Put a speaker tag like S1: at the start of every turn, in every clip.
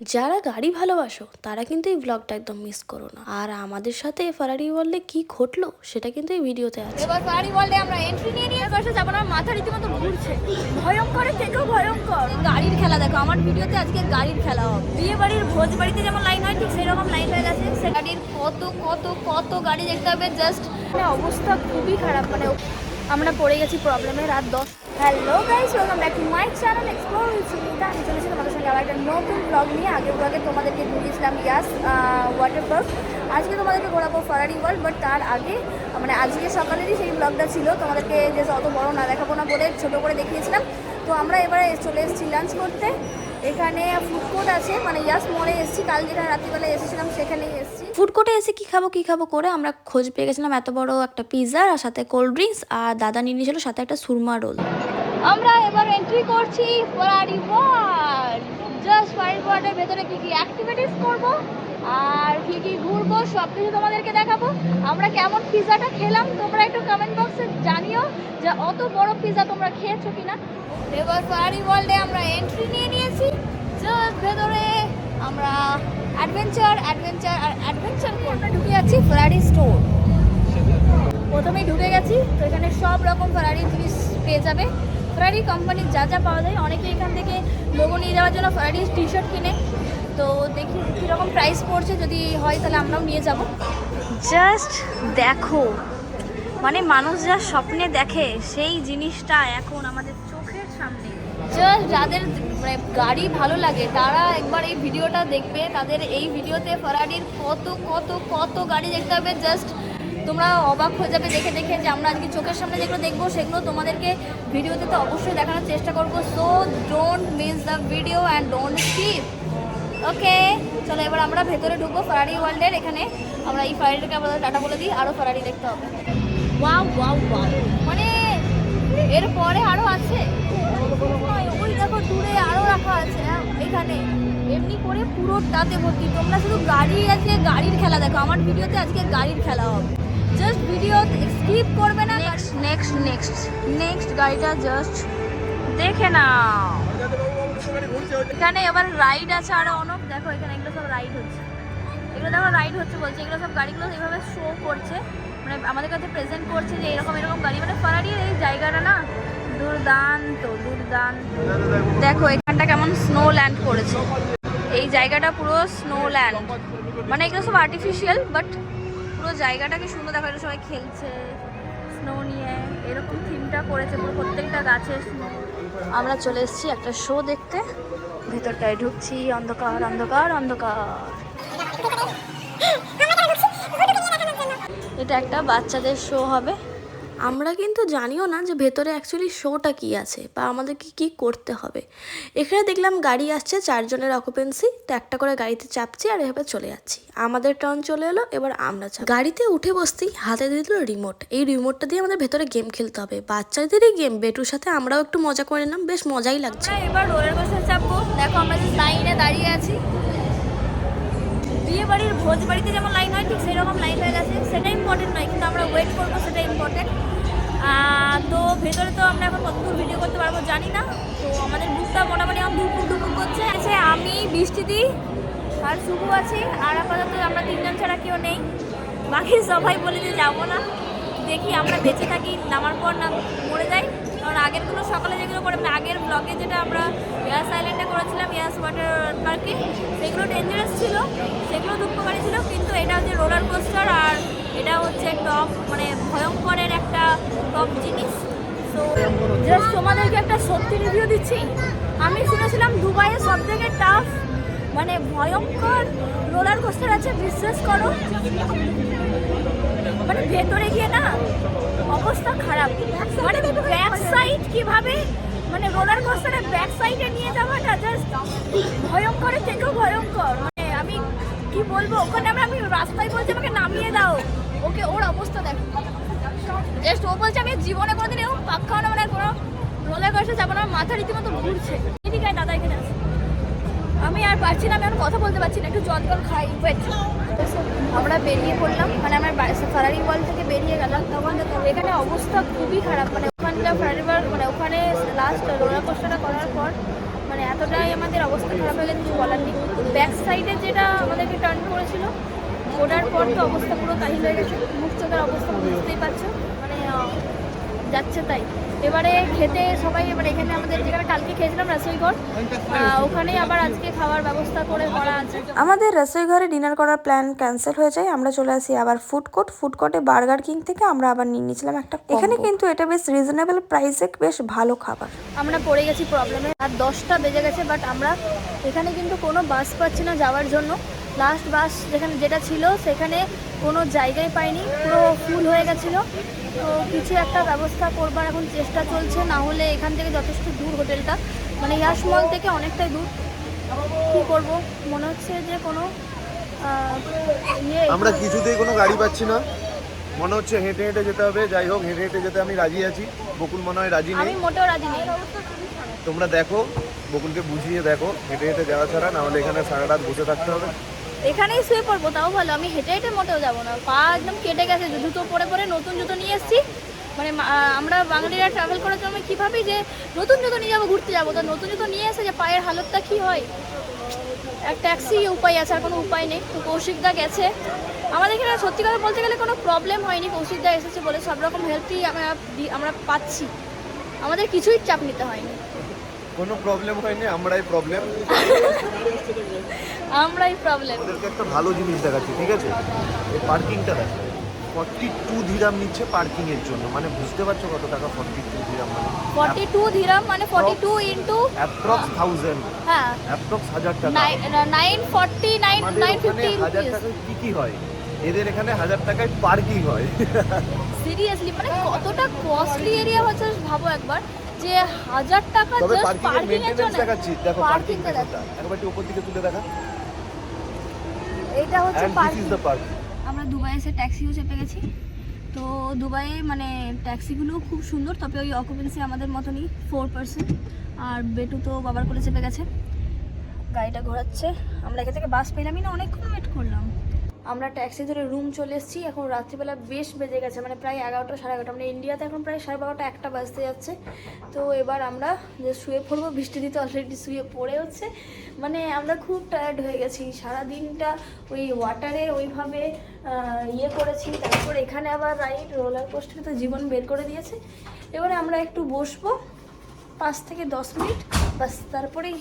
S1: যারা গাড়ি ভালোবাসো তারা কিন্তু এই ব্লগটা একদম মিস করো না। আর আমাদের সাথে ফারারি ওয়ার্ল্ডে কি ঘটলো সেটা কিন্তু এই ভিডিওতে আছে।
S2: এবার ফারারি ওয়ার্ল্ডে আমরা এন্ট্রি নিয়ে বসে যাবো না, মাথা রীতিমতো ঘুরছে। ভয়ঙ্করের থেকেও ভয়ঙ্কর গাড়ির খেলা। দেখো আমার ভিডিওতে আজকে গাড়ির খেলা হবে। বিয়ে বাড়ির ভোজ বাড়িতে যেমন লাইন হয় ঠিক সেরকম লাইন হয়ে গেছে। সে গাড়ির কত কত কত গাড়ি দেখতে হবে। জাস্ট অবস্থা খুবই খারাপ। মানে আমরা পড়ে গেছি প্রবলেমে। রাত 10। Hello guys, welcome back to my channel explore with Sumita. আমি চলেছি তোমাদের সঙ্গে আবার একটা নতুন ব্লগ নিয়ে। আগের ব্লগে তোমাদেরকে ঘুরিয়েছিলাম ইয়াস ওয়াটার পার্ক। আজকে তোমাদেরকে ঘোরাবো ফারারি ওয়ার্ল্ড। বাট তার আগে মানে আজকে সকালেরই সেই ব্লগটা ছিল, তোমাদেরকে যে অত বড় না দেখাবো না বলে ছোটো করে দেখিয়েছিলাম। তো আমরা এবারে চলে এসেছি লাঞ্চ করতে। এখানে ফুড কোর্ট আছে, মানে ইয়াস মোড়ে এসেছি। কাল যেখানে রাত্রিবেলা এসেছিলাম সেখানেই এসেছি।
S1: ফুড কোর্টে এসে কি খাবো করে আমরা খোঁজ পেয়ে গেছিলাম এত বড় একটা পিৎজা আর সাথে কোল্ড ড্রিঙ্কস, আর দাদা নিয়ে নিয়েছিল সাথে একটা সুরমা রোল।
S2: আমরা এবার এন্ট্রি করছি ফারারি ওয়ার্ল্ড। জাস্ট ফারারি ওয়ার্ল্ডের ভেতরে কি কি অ্যাক্টিভিটিস করব আর কি কি ঘুরবো সব কিছু তোমাদেরকে দেখাবো। আমরা কেমন পিৎজাটা খেলাম তোমরা একটু কমেন্ট বক্সে জানিও যে অত বড় পিৎজা তোমরা খেয়েছো কিনা। এবার ফারারি ওয়ার্ল্ডে আমরা এন্ট্রি নিয়ে নিয়েছি। জাস্ট ভেতরে আমরা অ্যাডভেঞ্চার আমরা ঢুকে যাচ্ছি ফারারি স্টোর। প্রথমেই ঢুকে গেছি, তো এখানে সব রকম ফারারি জিনিস পেয়ে যাবে। ফারারি কোম্পানির যা যা পাওয়া যায়, অনেকে এখান থেকে লোগো নিয়ে যাওয়ার জন্য ফারারি টি শার্ট কিনে। তো দেখি কীরকম প্রাইস পড়ছে, যদি হয় তাহলে আমরাও নিয়ে যাব।
S1: জাস্ট দেখো, মানে মানুষ যা স্বপ্নে দেখে সেই জিনিসটা এখন আমাদের চোখের সামনে।
S2: জাস্ট যাদের মানে গাড়ি ভালো লাগে তারা একবার এই ভিডিওটা দেখবে। তাদের এই ভিডিওতে ফারারির কত কত কত গাড়ি দেখতে হবে। জাস্ট তোমরা অবাক হয়ে যাবে দেখে দেখে যে আমরা আজকে চোখের সামনে যেগুলো দেখবো সেগুলো তোমাদেরকে ভিডিওতে তো অবশ্যই দেখানোর চেষ্টা করবো। So don't miss the video and don't skip. Okay, চলো এবার আমরা ভেতরে ঢুকবো ফারারি ওয়ার্ল্ডের। এখানে আমরা এই ফারারিটাকে আমরা টাটা বলে দিই, আরও ফারারি দেখতে হবে। ওয়াও ওয়াও ওয়াও, মানে এরপরে আরও আছে। ওই দেখো দূরে আরও রাখা আছে। এখানে এমনি করে পুরোটাতে ভর্তি। তোমরা শুধু গাড়ি আছে, গাড়ির খেলা দেখো। আমার ভিডিওতে আজকে গাড়ির খেলা হবে। জাস্ট ভিডিও স্কিপ করবে না।
S1: নেক্সট গাড়িটা জাস্ট দেখে নাও।
S2: এখানে এবার রাইড আছে আরো অনেক। দেখো এখানে এগুলো সব রাইড হচ্ছে। এগুলো দেখো রাইড হচ্ছে বলছে। এগুলো সব গাড়িগুলো এইভাবে শো করছে, মানে আমাদের কাছে প্রেজেন্ট করছে যে এরকম এরকম গাড়ি। মানে ফারারির এই জায়গাটা না দুর্দান্ত। দেখো এখানটা কেমন স্নো ল্যান্ড করেছে। এই জায়গাটা পুরো স্নো ল্যান্ড, মানে এগুলো সব আর্টিফিশিয়াল বাট পুরো জায়গাটাকে সুন্দর। দেখো এটা সবাই খেলছে স্নো নিয়ে, এরকম থিমটা করেছে পুরো প্রত্যেকটা গাছে স্নো।
S1: আমরা চলে এসেছি একটা শো দেখতে, ভেতরটায় ঢুকছি। অন্ধকার। এটা একটা বাচ্চাদের শো হবে। আমরা কিন্তু জানিও না যে ভেতরে অ্যাকচুয়ালি শোটা কি আছে বা আমাদেরকে কি করতে হবে। এখানে দেখলাম গাড়ি আসছে 4 জনের অকুপেন্সি, তো একটা করে গাড়িতে চাপছি আর এভাবে চলে যাচ্ছি। আমাদের টার্ন চলে এলো, এবার আমরা গাড়িতে উঠে বসতেই হাতে দিয়ে দিল রিমোট। এই রিমোটটা দিয়ে আমাদের ভেতরে গেম খেলতে হবে। বাচ্চাদেরই গেম, বেটুর সাথে আমরাও একটু মজা করে নিলাম, বেশ মজাই লাগছে।
S2: এবার রোলার কোস্টার চাপবো। দেখো আমরা যে লাইনে দাঁড়িয়ে আছি, বিয়ে বাড়ির ভোজ বাড়িতে যেমন লাইন হয় ঠিক সেরকম লাইন হয়ে গেছে। সেটা ইম্পর্টেন্ট নয়, কিন্তু আমরা ওয়েট করবো সেটা ইম্পর্টেন্ট। তো ভেতরে তো আমরা এখন কতদূর ভিডিও করতে পারবো জানি না। তো আমাদের বুকটা মোটামুটি আমার ধুপুক করছে। আমি বৃষ্টিদি আর শুভ আছি, আর আপাতত আমরা 3 জন ছাড়া কেউ নেই। বাকি সবাই বলে যে যাবো না, দেখি আমরা বেঁচে থাকি নামার পর না মরে যাই। কারণ আগেরগুলো সকালে যেগুলো করে, আগের ব্লগে যেটা আমরা ইয়াস আইল্যান্ডে করেছিলাম, ইয়াস ওয়াটার পার্কে, সেগুলো ডেঞ্জারাস ছিল, সেগুলো দুঃখকারী ছিল। কিন্তু এটা হচ্ছে রোলার কোস্টার আর এটা হচ্ছে টপ, মানে ভয়ঙ্করের একটা টপ জিনিস। তো জাস্ট তোমাদেরকে একটা সত্যি রিভিউ দিচ্ছি। আমি শুনেছিলাম দুবাইয়ে সব থেকে টাফ মানে ভয়ঙ্কর রোলার কোস্টার আছে, বিশ্বাস করো। মানে ভেতরে গিয়ে না অবস্থা খারাপ। মানে ব্যাক সাইড কিভাবে, মানে রোলার কোস্টারের ব্যাক সাইডে নিয়ে যাওয়াটা জাস্ট ভয়ঙ্করের থেকেও ভয়ঙ্কর। মানে আমি কি বলবো, ওখানে আমি রাস্তায় বলছি আমাকে নামিয়ে দাও। ওকে ওর অবস্থা দেখো, জাস্ট ও বলছে আমি জীবনে কোনোদিন এরকম পাক্কা না, মানে কোনো রোলার কোস্টার যাবো না। মাথা রীতিমতো ঘুরছে। এদিকে দাদা এখানে আছে। আমি আর পারছি না, আমি আর কথা বলতে পারছি না, একটু জল খাই। আমরা বেরিয়ে পড়লাম, মানে আমরা ফারারি ওয়ার্ল্ড থেকে বেরিয়ে গেলাম। তখন এখানে অবস্থা খুবই খারাপ। মানে ওখানটা ফারারি ওয়ার্ল্ড, মানে ওখানে লাস্ট রোলার কোস্টারটা করার পর মানে এতটাই আমাদের অবস্থা খারাপ হয়ে গেছে, কিছু বলার নেই। ব্যাক সাইডে যেটা আমাদেরকে টার্ন করেছিল, ওটার পর তো অবস্থা পুরো কাহিল হয়ে গেছে, মুখ চোখের অবস্থা বুঝতেই পারছো, মানে যাচ্ছে তাই। এবারে খেতে সবাই, এবার এখানে আমাদের যেখানে কালকে খেয়েছিলাম রসইঘর, ওখানেই আবার আজকে খাওয়ার ব্যবস্থা করে করা আছে।
S1: আমাদের রসোই ঘরে ডিনার করার প্ল্যান ক্যান্সেল হয়ে যায়, আমরা চলে আসি আবার ফুড কোর্টে বার্গার কিং থেকে আমরা আবার নিয়ে নিয়েছিলাম একটা। এখানে কিন্তু এটা বেশ রিজনেবল প্রাইসে বেশ ভালো খাবার।
S2: আমরা পড়ে গেছি প্রবলেমে, আর 10টা বেজে গেছে, বাট আমরা এখানে কিন্তু কোনো বাস পাচ্ছি না যাওয়ার জন্য। লাস্ট বাস যেটা ছিল সেখানে কোনো জায়গায় পাইনি, পুরো ফুল হয়ে গেছিলো। তো কিছু একটা ব্যবস্থা করবার এখন চেষ্টা চলছে, না হলে এখান থেকে যথেষ্ট দূর হোটেলটা, মানে ইয়াশ মল থেকে অনেকটাই দূর। কী করবো, মনে হচ্ছে যে কোনো
S3: আমরা কিছুতেই কোনো গাড়ি পাচ্ছি না, মনে হচ্ছে হেঁটে হেঁটে যেতে হবে। যাই হোক, হেঁটে হেঁটে যেতে আমি রাজি আছি, বকুল মনে হয় রাজি
S2: আমি
S3: নেই।
S2: মোটেও রাজি নেই।
S3: তোমরা দেখো, বকুলকে বুঝিয়ে দেখো, হেঁটে হেঁটে যাওয়া ছাড়া, না হলে এখানে সারা রাত বসে থাকতে হবে।
S2: এখানেই শুয়ে পড়বো, তাও ভালো। আমি হেঁটে হেঁটে মোটেও যাবো না, পা একদম কেটে গেছে। জুতো পরে পরে নতুন জুতো নিয়ে এসেছি, মানে আমরা বাঙালিরা ট্রাভেল করার জন্য কী ভাবি যে নতুন জুতো নিয়ে যাবো, ঘুরতে যাবো, তো নতুন জুতো নিয়ে এসে যে পায়ের হালতটা কী হয়। এক ট্যাক্সি উপায় আছে, আর কোনো উপায় নেই। তো কৌশিকদা গেছে, আমাদের এখানে সত্যি কথা বলতে গেলে কোনো প্রবলেম হয়নি। কৌশিকদা এসেছে বলে সব রকম হেল্পই আমরা পাচ্ছি, আমাদের কিছুই চাপ নিতে হয়নি।
S3: কোনো প্রবলেম হয়নি, আমরাই প্রবলেম।
S2: আমরাই প্রবলেম।
S3: ওদেরকে একটা ভালো জিনিস দেখাচ্ছি, ঠিক আছে? এই পার্কিংটা দেখো, 42 দিরাম নিচ্ছে পার্কিং এর জন্য, মানে বুঝতে পারছো কত টাকা 42 দিরাম মানে?
S2: 42 দিরাম মানে 42 ইন্টু
S3: অ্যাপ্রক্স 1000,
S2: হ্যাঁ
S3: অ্যাপ্রক্স 1000 টাকা।
S2: 940
S3: আমাদের ওখানে 1000 টাকায় কি হয়, এদের এখানে 1000 টাকায় পার্কিং হয়।
S2: সিরিয়াসলি, মানে কতটা কস্টলি এরিয়া হচ্ছে ভাবো একবার, যে 1000 টাকা
S3: তবে
S2: জাস্ট
S3: পার্কিং এর
S2: পার্কিং এর
S3: মেইনটেনেন্স
S2: জন্য।
S3: দেখাচ্ছি, দেখো পার্কিং
S2: পার্কিংটা দেখো,
S3: একবার একটু উপর দিকে তুলে দেখা।
S2: এটা হচ্ছে
S3: and this
S2: parking.
S3: Is the park.
S2: আমরা দুবাই এসে ট্যাক্সিও চেপে গেছি। তো দুবাইয়ে মানে ট্যাক্সিগুলো খুব সুন্দর, তবে ওই অকুপেন্সি আমাদের মতনই 4%। আর বেটু তো বাবার কোলে চেপে গেছে, গাড়িটা ঘোরাচ্ছে। আমরা এখান থেকে বাস পেলামই না, অনেকক্ষণ ওয়েট করলাম। আমরা ট্যাক্সি ধরে রুম চলে এসেছি। এখন রাত্রিবেলা বেশ বেজে গেছে, মানে প্রায় 11টা সাড়ে 11টা, মানে ইন্ডিয়াতে এখন প্রায় 12:30 1টা বাজতে যাচ্ছে। তো এবার আমরা যে শুয়ে পড়বো, বৃষ্টি দিতে অলরেডি শুয়ে পড়ে হচ্ছে, মানে আমরা খুব টায়ার্ড হয়ে গেছি। সারা দিনটা ওই ওয়াটারে ওইভাবে ইয়ে করেছি, তারপর এখানে আবার রাইড রোলার কোস্টারে তো জীবন বের করে দিয়েছে। এবারে আমরা একটু বসবো 5 থেকে 10 মিনিট, বাস তারপরেই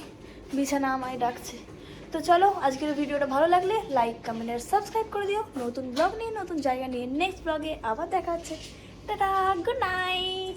S2: বিছানা আমায় ডাকছে। তো চলো, আজকের ভিডিওটা ভালো লাগলে লাইক, কমেন্ট আর সাবস্ক্রাইব করে দিও। নতুন ব্লগ নিয়ে, নতুন জায়গা নিয়ে নেক্সট ব্লগে আবার দেখা হচ্ছে। Tata, good night.